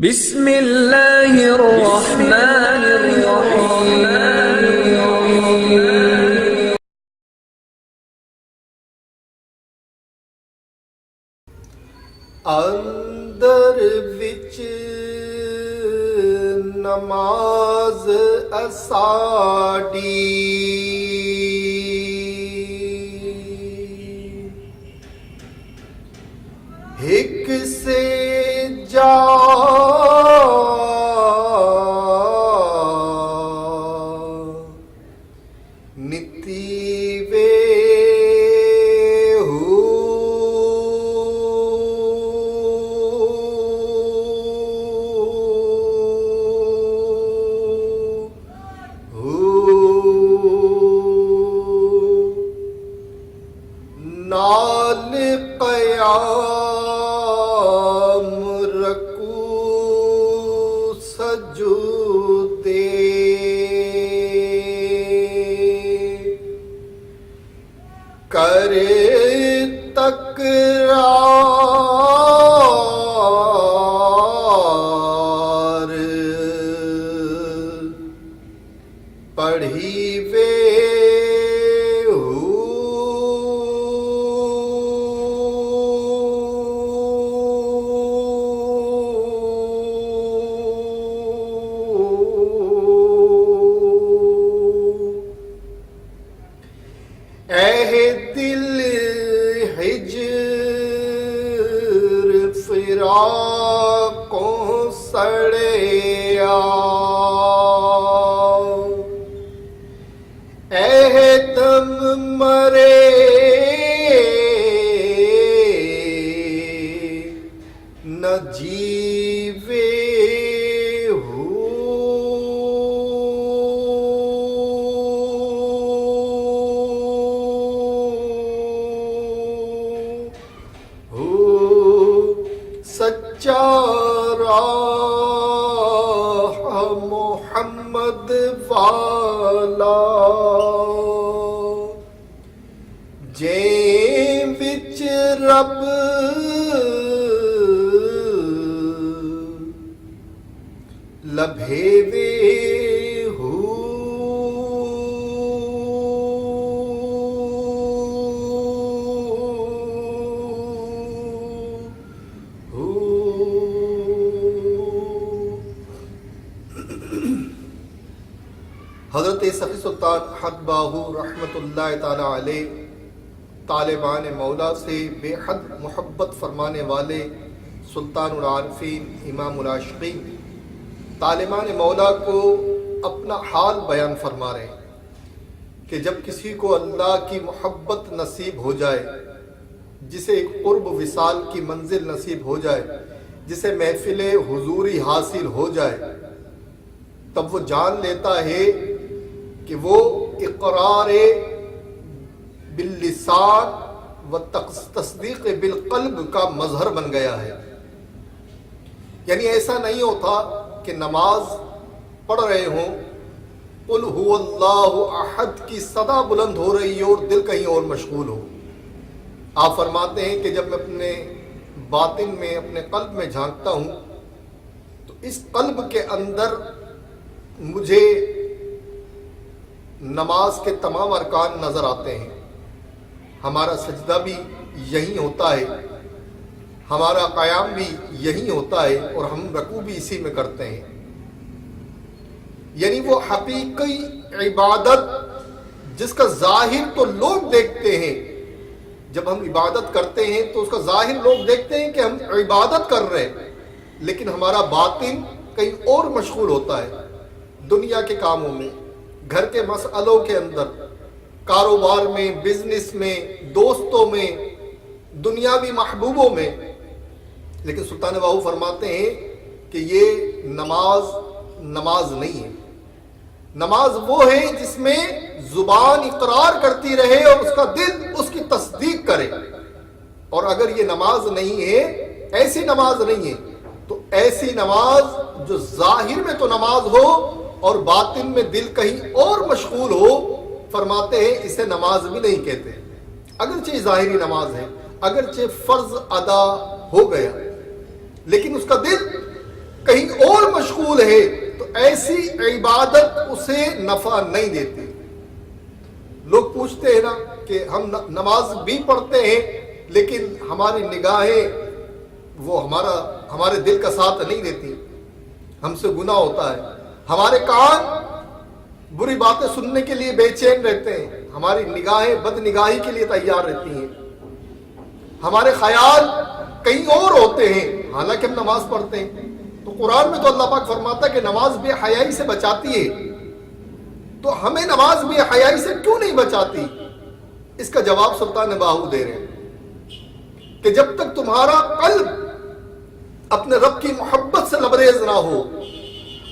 بسم اللہ الرحمن الرحیم۔ اندر وچ نماز اساڈی ایک سے جا نتی وے نال قیام رکوع سجودے کرے تکرار پڑھی وے دل ہجر فراقوں سڑیا اے دم مرے نہ جیوے سچا راہ محمد والا جے وچ رب لبھے وے حضرت صفی سلطان حد باہو رحمۃ اللہ تعالی علیہ طالبان مولا سے بے حد محبت فرمانے والے سلطان العارفین امام العاشقین طالبان مولا کو اپنا حال بیان فرما رہے ہیں کہ جب کسی کو اللہ کی محبت نصیب ہو جائے، جسے ایک قرب وصال کی منزل نصیب ہو جائے، جسے محفل حضوری حاصل ہو جائے، تب وہ جان لیتا ہے کہ وہ اقرار باللسان و تصدیق بالقلب کا مظہر بن گیا ہے۔ یعنی ایسا نہیں ہوتا کہ نماز پڑھ رہے ہوں، قل هو اللہ احد کی صدا بلند ہو رہی ہو اور دل کہیں اور مشغول ہو۔ آپ فرماتے ہیں کہ جب میں اپنے باطن میں، اپنے قلب میں جھانکتا ہوں تو اس قلب کے اندر مجھے نماز کے تمام ارکان نظر آتے ہیں۔ ہمارا سجدہ بھی یہی ہوتا ہے، ہمارا قیام بھی یہی ہوتا ہے، اور ہم رکوع بھی اسی میں کرتے ہیں۔ یعنی وہ حقیقی عبادت جس کا ظاہر تو لوگ دیکھتے ہیں، جب ہم عبادت کرتے ہیں تو اس کا ظاہر لوگ دیکھتے ہیں کہ ہم عبادت کر رہے ہیں، لیکن ہمارا باطن کہیں اور مشغول ہوتا ہے، دنیا کے کاموں میں، گھر کے مسئلوں کے اندر، کاروبار میں، بزنس میں، دوستوں میں، دنیاوی محبوبوں میں۔ لیکن سلطان باہو فرماتے ہیں کہ یہ نماز نہیں ہے۔ نماز وہ ہے جس میں زبان اقرار کرتی رہے اور اس کا دل اس کی تصدیق کرے، اور اگر یہ نماز نہیں ہے، ایسی نماز نہیں ہے، تو ایسی نماز جو ظاہر میں تو نماز ہو اور باطن میں دل کہیں اور مشغول ہو، فرماتے ہیں اسے نماز بھی نہیں کہتے۔ اگرچہ ظاہری نماز ہے، اگرچہ فرض ادا ہو گیا، لیکن اس کا دل کہیں مشغول ہے تو ایسی عبادت اسے نفع نہیں دیتی. لوگ پوچھتے ہیں نا کہ ہم نماز بھی پڑھتے ہیں لیکن ہماری نگاہیں وہ ہمارے دل کا ساتھ نہیں دیتی، ہم سے گناہ ہوتا ہے، ہمارے کان بری باتیں سننے کے لیے بے چین رہتے ہیں، ہماری نگاہیں بد نگاہی کے لیے تیار رہتی ہیں، ہمارے خیال کہیں اور ہوتے ہیں حالانکہ ہم نماز پڑھتے ہیں. تو قرآن میں تو اللہ پاک فرماتا ہے کہ نماز بے حیائی سے بچاتی ہے، تو ہمیں نماز بے حیائی سے کیوں نہیں بچاتی؟ اس کا جواب سلطان باہو دے رہے ہیں کہ جب تک تمہارا قلب اپنے رب کی محبت سے لبریز نہ ہو،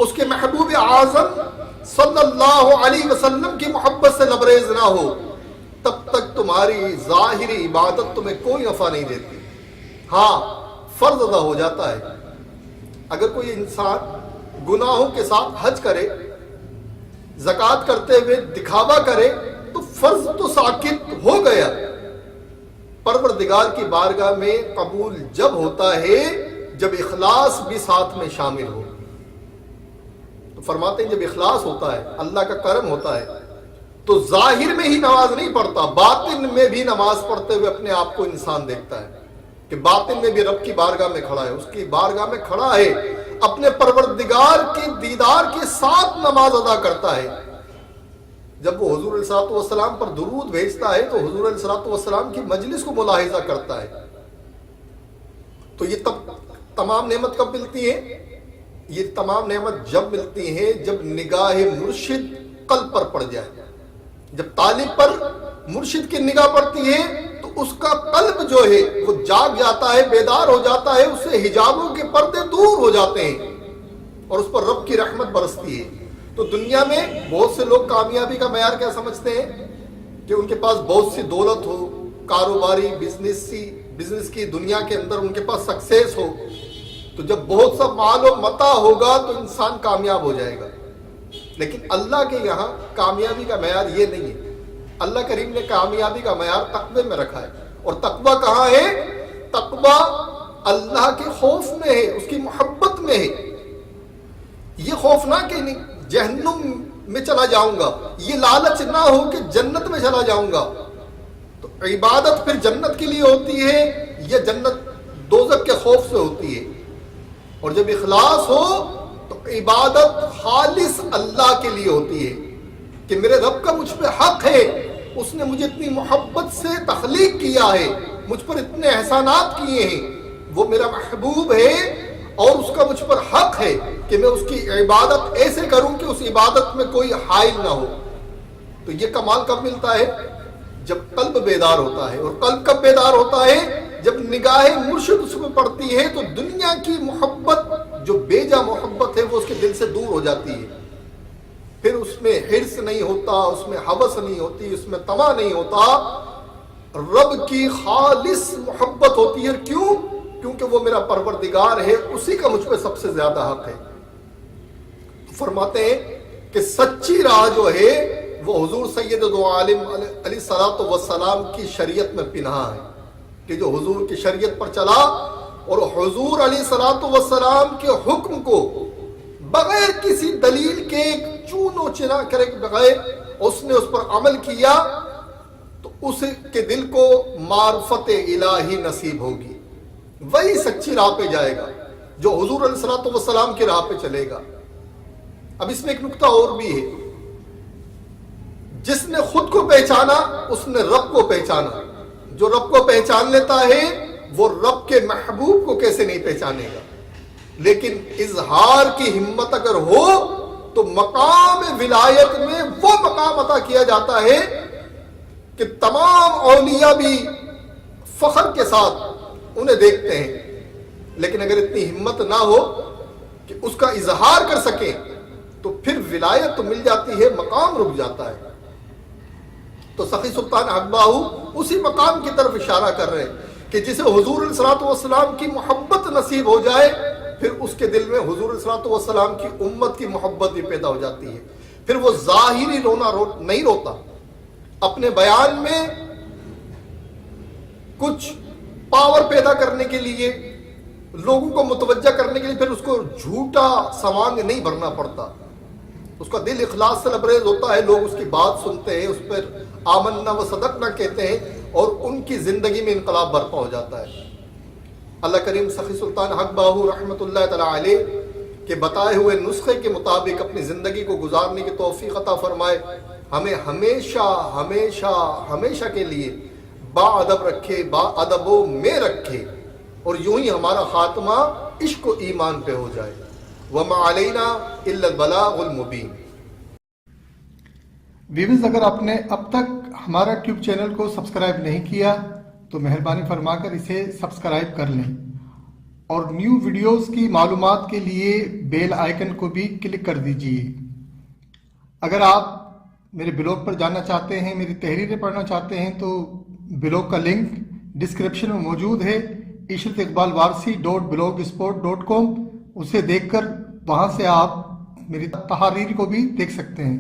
اس کے محبوب اعظم صلی اللہ علیہ وسلم کی محبت سے لبریز نہ ہو، تب تک تمہاری ظاہری عبادت تمہیں کوئی نفع نہیں دیتی. ہاں فرض ادا ہو جاتا ہے. اگر کوئی انسان گناہوں کے ساتھ حج کرے، زکوٰۃ کرتے ہوئے دکھاوا کرے تو فرض تو ساقط ہو گیا. پروردگار کی بارگاہ میں قبول جب ہوتا ہے جب اخلاص بھی ساتھ میں شامل ہو. تو فرماتے ہیں جب اخلاص ہوتا ہے، اللہ کا کرم ہوتا ہے، تو ظاہر میں ہی نماز نہیں پڑھتا، باطن میں بھی نماز پڑھتے ہوئے اپنے آپ کو انسان دیکھتا ہے کہ باطن میں بھی رب کی بارگاہ میں کھڑا ہے، اس کی بارگاہ میں کھڑا ہے، اپنے پروردگار کے دیدار کے ساتھ نماز ادا کرتا ہے. جب وہ حضور علیہ الصلوۃ والسلام پر درود بھیجتا ہے تو حضور علیہ الصلوۃ والسلام کی مجلس کو ملاحظہ کرتا ہے. تو یہ تمام نعمت کب ملتی ہے؟ یہ تمام نعمت جب ملتی ہے جب نگاہ مرشد قلب پر پڑ جائے. جب طالب پر مرشد کی نگاہ پڑتی ہے تو اس کا قلب جو ہے وہ جاگ جاتا ہے، بیدار ہو جاتا ہے، اس سے حجابوں کے پردے دور ہو جاتے ہیں اور اس پر رب کی رحمت برستی ہے. تو دنیا میں بہت سے لوگ کامیابی کا معیار کیا سمجھتے ہیں کہ ان کے پاس بہت سی دولت ہو، کاروباری بزنس کی دنیا کے اندر ان کے پاس سکسیس ہو، تو جب بہت سا مال و متاع ہوگا تو انسان کامیاب ہو جائے گا. لیکن اللہ کے یہاں کامیابی کا معیار یہ نہیں ہے. اللہ کریم نے کامیابی کا معیار تقوی میں رکھا ہے. اور تقوی کہاں ہے؟ تقوی اللہ کے خوف میں ہے، اس کی محبت میں ہے. یہ خوف نہ کہ جہنم میں چلا جاؤں گا، یہ لالچ نہ ہو کہ جنت میں چلا جاؤں گا. تو عبادت پھر جنت کے لیے ہوتی ہے یا جنت دوزخ کے خوف سے ہوتی ہے؟ اور جب اخلاص ہو تو عبادت خالص اللہ کے لیے ہوتی ہے کہ میرے رب کا مجھ پہ حق ہے، اس نے مجھے اتنی محبت سے تخلیق کیا ہے، مجھ پر اتنے احسانات کیے ہیں، وہ میرا محبوب ہے اور اس کا مجھ پر حق ہے کہ میں اس کی عبادت ایسے کروں کہ اس عبادت میں کوئی حائل نہ ہو. تو یہ کمال کب ملتا ہے؟ جب قلب بیدار ہوتا ہے. اور قلب کب بیدار ہوتا ہے؟ جب نگاہ مرشد اس میں پڑتی ہے تو دنیا کی محبت جو بیجا محبت ہے وہ اس کے دل سے دور ہو جاتی ہے. پھر اس میں حرص نہیں ہوتا، اس میں ہوس نہیں ہوتی، اس میں طمع نہیں ہوتا. رب کی خالص محبت ہوتی ہے. کیوں؟ کیونکہ وہ میرا پروردگار ہے، اسی کا مجھ پہ سب سے زیادہ حق ہے. فرماتے ہیں کہ سچی راہ جو ہے وہ حضور سید دو عالم علیہ الصلوۃ والسلام کی شریعت میں پنہا ہے کہ جو حضور کی شریعت پر چلا اور حضور علیہ الصلوۃ والسلام کے حکم کو بغیر کسی دلیل کے چون و چنا کرے بغیر اس نے اس پر عمل کیا تو اس کے دل کو معرفت الہی نصیب ہوگی. وہی سچی راہ پہ جائے گا جو حضور علیہ الصلوۃ والسلام کی راہ پہ چلے گا. اب اس میں ایک نکتہ اور بھی ہے، جس نے خود کو پہچانا اس نے رب کو پہچانا. جو رب کو پہچان لیتا ہے وہ رب کے محبوب کو کیسے نہیں پہچانے گا. لیکن اظہار کی ہمت اگر ہو تو مقام ولایت میں وہ مقام عطا کیا جاتا ہے کہ تمام اولیاء بھی فخر کے ساتھ انہیں دیکھتے ہیں. لیکن اگر اتنی ہمت نہ ہو کہ اس کا اظہار کر سکیں تو پھر ولایت تو مل جاتی ہے، مقام رک جاتا ہے. تو سخی سلطان حق باہو اسی مقام کی طرف اشارہ کر رہے ہیں کہ جسے حضور علیہ الصلوۃ والسلام کی محبت نصیب ہو جائے پھر اس کے دل میں حضور علیہ الصلوۃ والسلام کی امت کی محبت بھی پیدا ہو جاتی ہے. پھر وہ ظاہری رونا نہیں روتا، اپنے بیان میں کچھ پاور پیدا کرنے کے لیے لوگوں کو متوجہ کرنے کے لیے پھر اس کو جھوٹا سوانگ نہیں بھرنا پڑتا، اس کا دل اخلاص سے لبریز ہوتا ہے، لوگ اس کی بات سنتے ہیں، اس پر آمنا و صدقنا کہتے ہیں اور ان کی زندگی میں انقلاب برپا ہو جاتا ہے۔ اللہ کریم سخی سلطان حق باہو رحمۃ اللہ تعالی علیہ کے بتائے ہوئے نسخے کے مطابق اپنی زندگی کو گزارنے کی توفیق عطا فرمائے، ہمیں ہمیشہ ہمیشہ ہمیشہ کے لیے با ادب رکھے، با ادبوں میں رکھے، اور یوں ہی ہمارا خاتمہ عشق و ایمان پہ ہو جائے۔ وَمَا عَلَيْنَا إِلَّا الْبَلَاغُ الْمُبِينُ۔ ویورز، اگر آپ نے اب تک ہمارا ٹیوب چینل کو سبسکرائب نہیں کیا تو مہربانی فرما کر اسے سبسکرائب کر لیں، اور نیو ویڈیوز کی معلومات کے لیے بیل آئیکن کو بھی کلک کر دیجئے۔ اگر آپ میرے بلاگ پر جانا چاہتے ہیں، میری تحریریں پڑھنا چاہتے ہیں، تو بلاگ کا لنک ڈسکرپشن میں موجود ہے، ishrateqbalwarsi.blogspot.com، اسے دیکھ کر وہاں سے آپ میری تحاریر کو بھی دیکھ سکتے ہیں۔